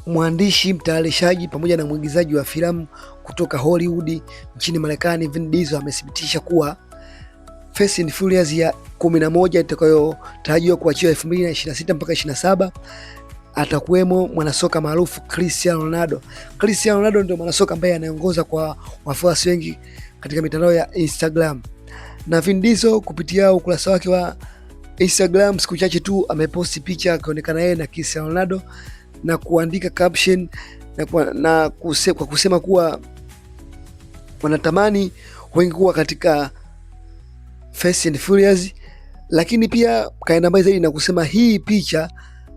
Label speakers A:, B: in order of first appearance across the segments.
A: mwandishi, mtayarishaji pamoja na mwigizaji wa filamu kutoka Hollywood nchini Marekani, Vin Diesel amethibitisha kuwa Fast and Furious ya 11 itakayotarajiwa kuachiwa 2026 mpaka 27 atakuwemo mwanasoka maarufu Cristiano Ronaldo. Cristiano Ronaldo ndio mwanasoka ambaye anaongoza kwa wafuasi wengi katika mitandao ya Instagram. Na Vin Diesel kupitia ukurasa wake wa Instagram siku chache tu ameposti picha akionekana yeye na Cristiano Ronaldo na kuandika caption kwa kusema kuwa wanatamani wengi kuwa katika Fast and Furious, lakini pia kaenda mbali zaidi na kusema hii picha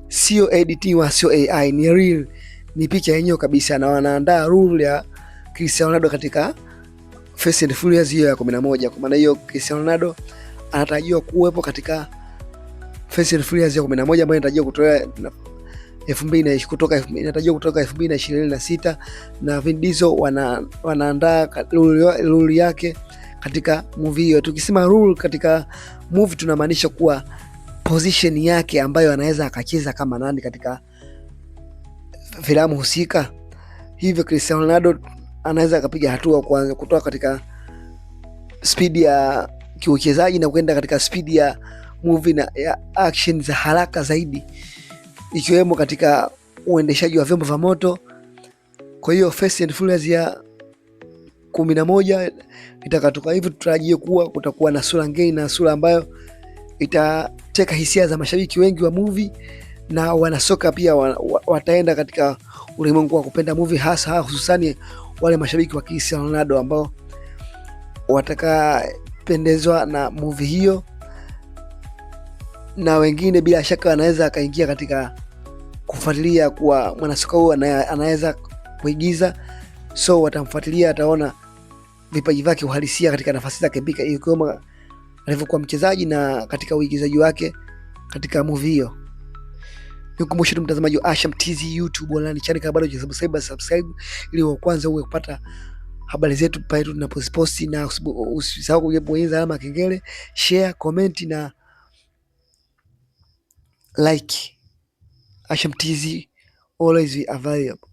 A: sio editing wa sio AI, ni real, ni picha yenyewe kabisa, na wanaandaa rule ya Cristiano Ronaldo katika Fast and Furious hiyo ya 11. Kwa maana hiyo Cristiano Ronaldo anatarajiwa kuwepo katika Fast and Furious ya 11 ambayo inatarajiwa kutoka 2026, na Vin Diesel wanaandaa rule yake katika movie hiyo. Tukisema rule katika movie tunamaanisha kuwa position yake ambayo anaweza akacheza kama nani katika filamu husika. Hivyo Cristiano Ronaldo anaweza akapiga hatua kwanza kutoka katika speed ya kiuchezaji na kwenda katika speed ya movie na ya action za haraka zaidi, ikiwemo katika uendeshaji wa vyombo vya moto. Kwa hiyo Fast and Furious ya 11 itakatoka hivyo, tutarajie kuwa kutakuwa na sura ngeni na sura ambayo itateka hisia za mashabiki wengi wa movie, na wanasoka pia wataenda katika ulimwengu wa kupenda movie, hasa hususani wale mashabiki wa Cristiano Ronaldo ambao watakapendezwa na movie hiyo, na wengine bila shaka wanaweza akaingia katika kufuatilia kuwa mwanasoka huyu anaweza kuigiza, so watamfuatilia, ataona vipaji vyake uhalisia katika nafasi zake bika, ikiwemo alivyokuwa mchezaji na katika uigizaji wake katika movie hiyo. Nikukumbusha tu mtazamaji wa Asham TZ YouTube online channel, kama bado hujasubscribe ili wa kwanza uwe kupata habari zetu pale tunapoziposti, na usisahau kubonyeza alama ya kengele, share, comment na like. Asham TZ always available.